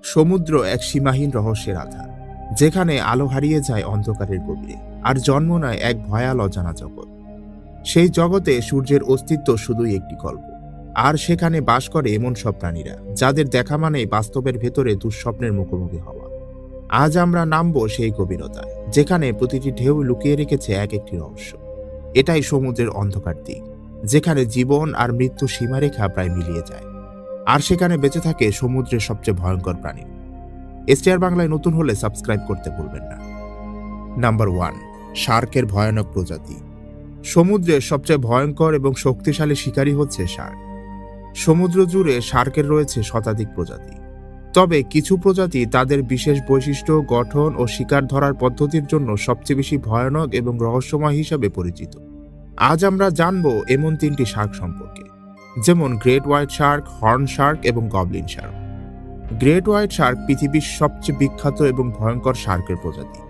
সমুদ্র এক সীমাহীন রহস্যের আধার, যেখানে আলো হারিয়ে যায় অন্ধকারের গভীরে আর জন্ম নেয় এক ভয়াল অজানা জগৎ। সেই জগতে সূর্যের অস্তিত্ব শুধুই একটি গল্প, আর সেখানে বাস করে এমন সব প্রাণীরা যাদের দেখা মানেই বাস্তবের ভেতরে দুঃস্বপ্নের মুখোমুখি হওয়া। আজ আমরা নামবো সেই গভীরতায়, যেখানে প্রতিটি ঢেউ লুকিয়ে রেখেছে এক একটি রহস্য। এটাই সমুদ্রের অন্ধকার দিক, যেখানে জীবন আর মৃত্যু সীমারেখা প্রায় মিলিয়ে যায়, আর সেখানে বেঁচে থাকে সমুদ্রের সবচেয়ে ভয়ঙ্কর প্রাণী। এসটিআর বাংলায় নতুন হলে সাবস্ক্রাইব করতে ভুলবেন না। নাম্বার 1, শার্কের ভয়ানক প্রজাতি। সমুদ্রের সবচেয়ে ভয়ঙ্কর এবং শক্তিশালী শিকারী হচ্ছে শার্ক। সমুদ্র জুড়ে শার্কের রয়েছে শতাধিক প্রজাতি, তবে কিছু প্রজাতি তাদের বিশেষ বৈশিষ্ট্য, গঠন ও শিকার ধরার পদ্ধতির জন্য সবচেয়ে বেশি ভয়ানক এবং রহস্যময় হিসাবে পরিচিত। আজ আমরা জানব এমন 3টি শার্ক সম্পর্কে, যেমন great white shark, horn shark এবং goblin shark. Great white shark পৃথিবীর সবচেয়ে বিখ্যাত এবং ভয়ঙ্কর শার্কের প্রজাতি।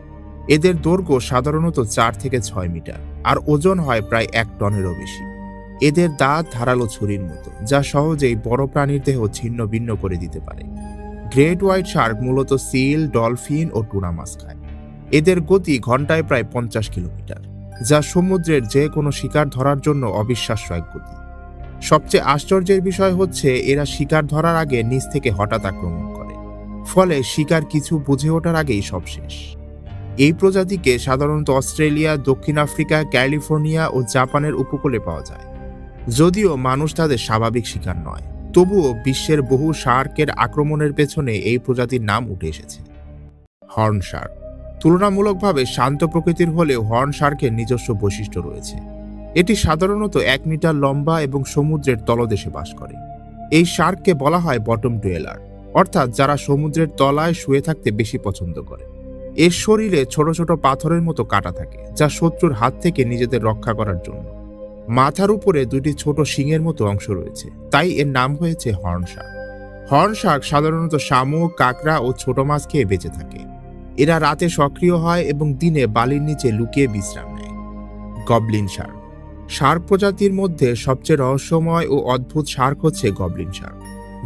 এদের দৈর্ঘ্য সাধারণত 4 থেকে 6 মিটার আর ওজন হয় প্রায় 1 টনেরও বেশি। এদের দাঁত ধারালো ছুরির মতো, যা সহজেই বড় প্রাণীর দেহ ছিন্ন ভিন্ন করে দিতে পারে। গ্রেট হোয়াইট শার্ক মূলত সিল, ডলফিন ও টুনা মাছ খায়। এদের গতি ঘন্টায় প্রায় 50 কিলোমিটার, যা সমুদ্রের যে কোনো শিকার ধরার জন্য অবিশ্বাস্য এক গতি। সবচেয়ে আশ্চর্যের বিষয় হচ্ছে এরা শিকার ধরার আগে নিচ থেকে হঠাৎ আক্রমণ করে, ফলে শিকার কিছু বুঝে ওঠার আগেই সব শেষ। এই প্রজাতিকে সাধারণত অস্ট্রেলিয়া, দক্ষিণ আফ্রিকা, ক্যালিফোর্নিয়া ও জাপানের উপকূলে পাওয়া যায়। যদিও মানুষ তাদের স্বাভাবিক শিকার নয়, তবুও বিশ্বের বহু শার্কের আক্রমণের পেছনে এই প্রজাতির নাম উঠে এসেছে। হর্ন শার্ক তুলনামূলকভাবে শান্ত প্রকৃতির হলেও হর্ন শার্কের নিজস্ব বৈশিষ্ট্য রয়েছে। এটি সাধারণত 1 মিটার লম্বা এবং সমুদ্রের তলদেশে বাস করে। এই শার্ককে বলা হয় বটম ডুয়েলার, অর্থাৎ যারা সমুদ্রের তলায় শুয়ে থাকতে বেশি পছন্দ করে। এর শরীরে ছোট ছোট পাথরের মতো কাঁটা থাকে, যা শত্রুর হাত থেকে নিজেদের রক্ষা করার জন্য। মাথার উপরে 2টি ছোট শিংয়ের মতো অংশ রয়েছে, তাই এর নাম হয়েছে হর্ন শার্ক। হর্ন শার্ক সাধারণত শামুক, কাঁকড়া ও ছোট মাছ খেয়ে বেঁচে থাকে। এরা রাতে সক্রিয় হয় এবং দিনে বালির নিচে লুকিয়ে বিশ্রাম নেয়। গবলিন শার্ক শার্ক প্রজাতির মধ্যে সবচেয়ে রহস্যময় ও অদ্ভুত শার্ক হচ্ছে গবলিন শার্ক,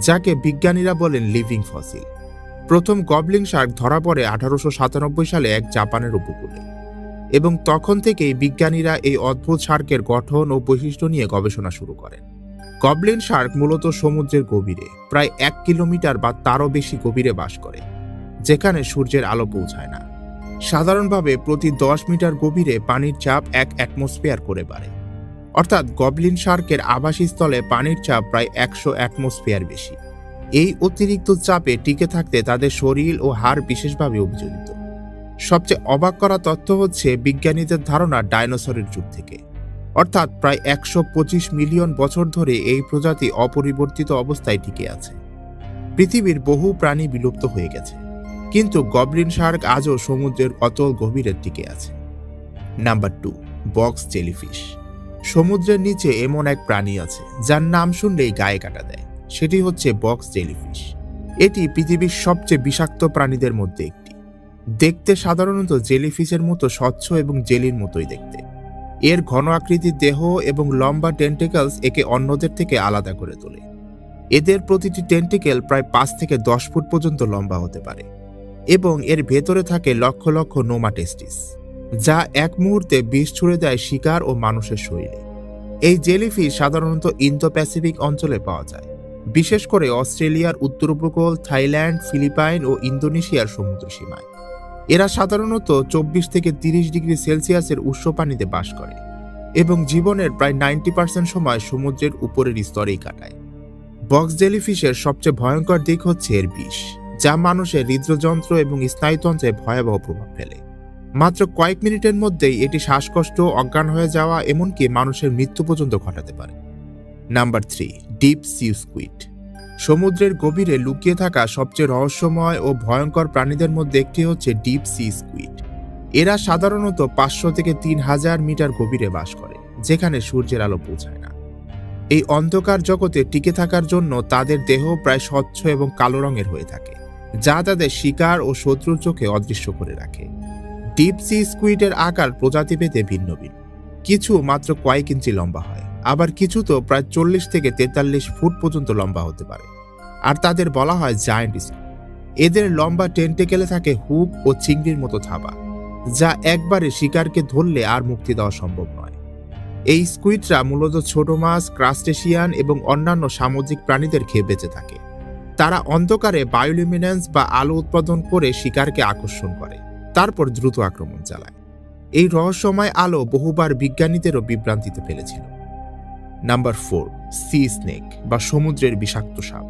যাকে বিজ্ঞানীরা বলেন লিভিং ফসিল। প্রথম গবলিন শার্ক ধরা পড়ে 1897 সালে এক জাপানের উপকূলে, এবং তখন থেকেই বিজ্ঞানীরা এই অদ্ভুত শার্কের গঠন ও বৈশিষ্ট্য নিয়ে গবেষণা শুরু করেন। গবলিন শার্ক মূলত সমুদ্রের গভীরে প্রায় 1 কিলোমিটার বা তারও বেশি গভীরে বাস করে, যেখানে সূর্যের আলো পৌঁছায় না। সাধারণভাবে প্রতি 10 মিটার গভীরে পানির চাপ 1 অ্যাটমসফিয়ার করে বাড়ে, অর্থাৎ গবলিন শার্কের আবাসস্থলে পানির চাপ প্রায় 100 অ্যাটমসফিয়ার বেশি। এই অতিরিক্ত চাপে টিকে থাকতে তাদের শরীর ও হাড় বিশেষভাবে অভিযোজিত। সবচেয়ে অবাক করা তথ্য হচ্ছে বিজ্ঞানীদের ধারণা ডাইনোসরের যুগ থেকে, অর্থাৎ প্রায় 125 মিলিয়ন বছর ধরে এই প্রজাতি অপরিবর্তিত অবস্থায় টিকে আছে। পৃথিবীর বহু প্রাণী বিলুপ্ত হয়ে গেছে, কিন্তু গবলিন শার্ক আজও সমুদ্রের অতল গভীরে টিকে আছে। Number 2, box jellyfish. সমুদ্রের নিচে এমন এক প্রাণী আছে যার নাম শুনলেই গায়ে কাটা দেয়, সেটি হচ্ছে বক্স জেলিফিশ। এটি পৃথিবীর সবচেয়ে বিষাক্ত প্রাণীদের মধ্যে একটি। দেখতে সাধারণত জেলিফিশের মতো স্বচ্ছ এবং জেলির মতোই দেখতে। এর ঘন আকৃতির দেহ এবং লম্বা টেন্টিকলস একে অন্যদের থেকে আলাদা করে তোলে। এদের প্রতিটি টেন্টিকেল প্রায় 5 থেকে 10 ফুট পর্যন্ত লম্বা হতে পারে, এবং এর ভেতরে থাকে লক্ষ লক্ষ নোমাটেস্টিস, যা এক মুহূর্তে বিষ ছুড়ে দেয় শিকার ও মানুষের শরীরে। এই জেলিফিশ সাধারণত ইন্দো প্যাসিফিক অঞ্চলে পাওয়া যায়, বিশেষ করে অস্ট্রেলিয়ার উত্তর উপকূল, থাইল্যান্ড, ফিলিপাইন ও ইন্দোনেশিয়ার সমুদ্র সীমায়। এরা সাধারণত 24 থেকে 30 ডিগ্রি সেলসিয়াসের উষ্ণ পানিতে বাস করে এবং জীবনের প্রায় 90% সময় সমুদ্রের উপরের স্তরেই কাটায়। বক্স জেলিফিশের সবচেয়ে ভয়ঙ্কর দিক হচ্ছে এর বিষ, যা মানুষের হৃদযন্ত্র এবং স্নায়ুতন্ত্রে ভয়াবহ প্রভাব ফেলে। মাত্র কয়েক মিনিটের মধ্যেই এটি শ্বাসকষ্ট, অজ্ঞান হয়ে যাওয়া, এমনকি মানুষের মৃত্যু পর্যন্ত ঘটাতে পারে। Number 3, deep sea squid. সমুদ্রের গভীরে লুকিয়ে থাকা সবচেয়ে রহস্যময় ও ভয়ঙ্কর প্রাণীদের মধ্যে একটি হচ্ছে ডিপ সি স্কুইড। এরা সাধারণত 500 থেকে 3000 মিটার গভীরে বাস করে, যেখানে সূর্যের আলো পৌঁছায় না। এই অন্ধকার জগতে টিকে থাকার জন্য তাদের দেহ প্রায় স্বচ্ছ এবং কালো রঙের হয়ে থাকে, যা তাদের শিকার ও শত্রুর চোখে অদৃশ্য করে রাখে। ডিপ সি স্কুইডের আকার প্রজাতিভেদে ভিন্ন ভিন্ন। কিছু মাত্র কয়েক ইঞ্চি লম্বা হয়, আবার কিছু তো প্রায় 40 থেকে 43 ফুট পর্যন্ত লম্বা হতে পারে, আর তাদের বলা হয় জায়ান্ট স্কুইড। এদের লম্বা টেন্টেকেলে থাকে হুক ও চিংড়ির মতো থাবা, যা একবারে শিকারকে ধরলে আর মুক্তি দেওয়া সম্ভব নয়। এই স্কুইডরা মূলত ছোট মাছ, ক্রাস্টেশিয়ান এবং অন্যান্য সামুদ্রিক প্রাণীদের খেয়ে বেঁচে থাকে। তারা অন্ধকারে বায়োলুমিনেন্স বা আলো উৎপাদন করে শিকারকে আকর্ষণ করে, তারপর দ্রুত আক্রমণ চালায়। এই রহস্যময় আলো বহুবার বিজ্ঞানীদেরও বিভ্রান্তিতে ফেলেছিল। নাম্বার 4, সি স্নেক বা সমুদ্রের বিষাক্ত সাপ।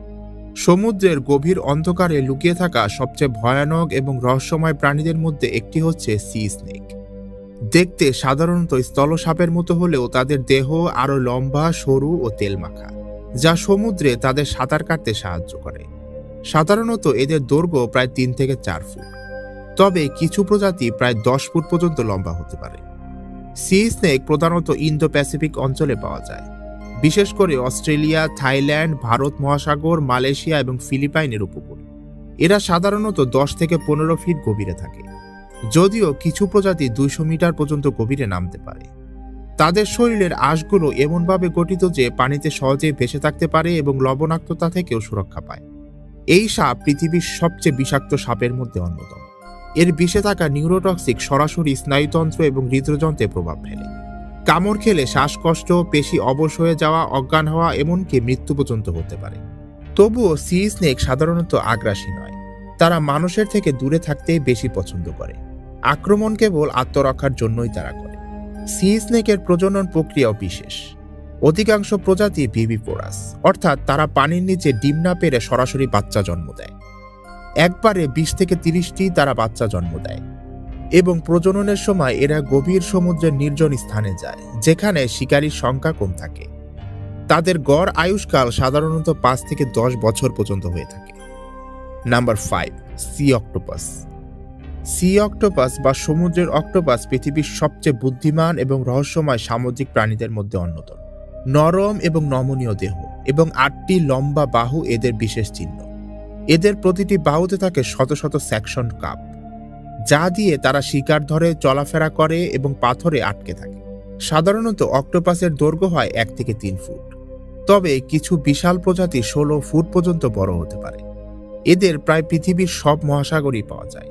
সমুদ্রের গভীর অন্ধকারে লুকিয়ে থাকা সবচেয়ে ভয়ানক এবং রহস্যময় প্রাণীদের মধ্যে একটি হচ্ছে সি স্নেক। দেখতে সাধারণত স্থলসাপের মতো হলেও তাদের দেহ আরো লম্বা, সরু ও তেলমাখা, যা সমুদ্রে তাদের সাঁতার কাটতে সাহায্য করে। সাধারণত এদের দৈর্ঘ্য প্রায় 3 থেকে 4 ফুট, তবে কিছু প্রজাতি প্রায় 10 ফুট পর্যন্ত লম্বা হতে পারে। সি স্নেক প্রধানত ইন্দো প্যাসিফিক অঞ্চলে পাওয়া যায়, বিশেষ করে অস্ট্রেলিয়া, থাইল্যান্ড, ভারত মহাসাগর, মালয়েশিয়া এবং ফিলিপাইনের উপকূলে। এরা সাধারণত 10 থেকে 15 ফিট গভীরে থাকে, যদিও কিছু প্রজাতি 200 মিটার পর্যন্ত গভীরে নামতে পারে। তাদের শরীরের আঁশগুলো এমনভাবে গঠিত যে পানিতে সহজেই ভেসে থাকতে পারে এবং লবণাক্ততা থেকেও সুরক্ষা পায়। এই সাপ পৃথিবীর সবচেয়ে বিষাক্ত সাপের মধ্যে অন্যতম। এর বিষে থাকা নিউরোটক্সিক সরাসরি স্নায়ুতন্ত্র এবং হৃদযন্ত্রে প্রভাব ফেলে। কামড় খেলে শ্বাসকষ্ট, পেশি অবশ হয়ে যাওয়া, অজ্ঞান হওয়া, এমনকি মৃত্যু পর্যন্ত হতে পারে। তবুও সি স্নেক সাধারণত আগ্রাসী নয়। তারা মানুষের থেকে দূরে থাকতেই বেশি পছন্দ করে। আক্রমণ কেবল আত্মরক্ষার জন্যই তারা করে। সি স্নেকের প্রজনন প্রক্রিয়াও বিশেষ। অধিকাংশ প্রজাতি ভিভিপোরাস, অর্থাৎ তারা পানির নিচে ডিম না পেরে সরাসরি বাচ্চা জন্ম দেয়। একবারে 20 থেকে 30টি তারা বাচ্চা জন্ম দেয় এবং প্রজননের সময় এরা গভীর সমুদ্রের নির্জন স্থানে যায়, যেখানে শিকারীর সংখ্যা কম থাকে। তাদের গড় আয়ুষ্কাল সাধারণত 5 থেকে 10 বছর পর্যন্ত হয়ে থাকে। Number 5, sea octopus. Sea octopus বা সমুদ্রের অক্টোপাস পৃথিবীর সবচেয়ে বুদ্ধিমান এবং রহস্যময় সামুদ্রিক প্রাণীদের মধ্যে অন্যতম। নরম এবং নমনীয় দেহ এবং 8টি লম্বা বাহু এদের বিশেষ চিহ্ন। এদের প্রতিটি বাহুতে থাকে শত শত সেকশন কাপ, যা দিয়ে তারা শিকার ধরে, চলাফেরা করে এবং পাথরে আটকে থাকে। সাধারণত অক্টোপাসের দৈর্ঘ্য হয় 1 থেকে 3 ফুট, তবে কিছু বিশাল প্রজাতি 16 ফুট পর্যন্ত বড় হতে পারে। এদের প্রায় পৃথিবীর সব মহাসাগরই পাওয়া যায়।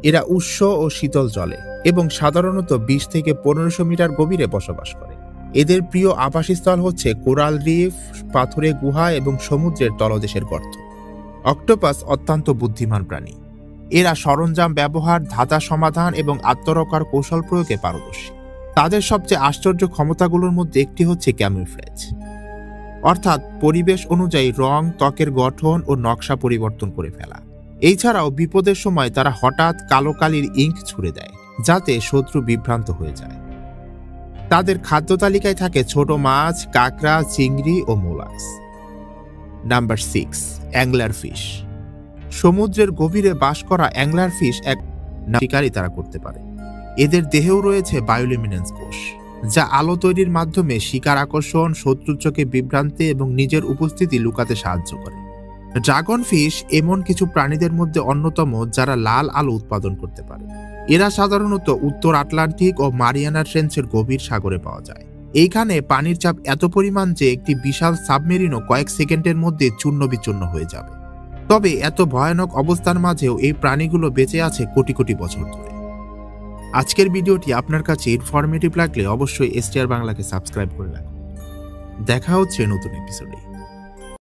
এরা উষ্ণ ও শীতল জলে এবং সাধারণত 20 থেকে 1500 মিটার গভীরে বসবাস করে। এদের প্রিয় আবাসস্থল হচ্ছে কোরাল রিফ, পাথুরে গুহা এবং সমুদ্রের তলদেশের গর্ত। অক্টোপাস অত্যন্ত বুদ্ধিমান প্রাণী। এরা সরঞ্জাম ব্যবহার, ধাঁধা সমাধান এবং আত্মরক্ষার কৌশল প্রয়োগে পারদর্শী। তাদের সবচেয়ে আশ্চর্য ক্ষমতাগুলোর মধ্যে একটি হচ্ছে ক্যামুফ্লেজ, অর্থাৎ পরিবেশ অনুযায়ী রং, ত্বকের গঠন ও নকশা পরিবর্তন করে ফেলা। এছাড়াও বিপদের সময় তারা হঠাৎ কালো কালির ইঙ্ক ছুড়ে দেয়, যাতে শত্রু বিভ্রান্ত হয়ে যায়। তাদের খাদ্য তালিকায় থাকে ছোট মাছ, কাঁকড়া, চিংড়ি ও মোলাস্ক। Number 6, angler fish. সমুদ্রের গভীরে বাস করা অ্যাংলার ফিশ এক শিকারই তারা করতে পারে। এদের দেহেও রয়েছে বায়োলুমিনেন্স কোষ, যা আলো তৈরির মাধ্যমে শিকার আকর্ষণ, শত্রুর চোখে বিভ্রান্তি এবং নিজের উপস্থিতি লুকাতে সাহায্য করে। ড্রাগন ফিশ এমন কিছু প্রাণীদের মধ্যে অন্যতম যারা লাল আলো উৎপাদন করতে পারে। এরা সাধারণত উত্তর আটলান্টিক ও মারিয়ানা ট্রেঞ্চের গভীর সাগরে পাওয়া যায়। এইখানে পানির চাপ এত পরিমাণ যে একটি বিশাল সাবমেরিনও কয়েক সেকেন্ডের মধ্যে চূর্ণ বিচূর্ণ হয়ে যাবে। তবে এত ভয়ানক অবস্থার মাঝেও এই প্রাণীগুলো বেঁচে আছে কোটি কোটি বছর ধরে। আজকের ভিডিওটি আপনার কাছে ইনফরমেটিভ লাগলে অবশ্যই এসটিআর বাংলাকে সাবস্ক্রাইব করে রাখুন। দেখা হচ্ছে নতুন এপিসোডে।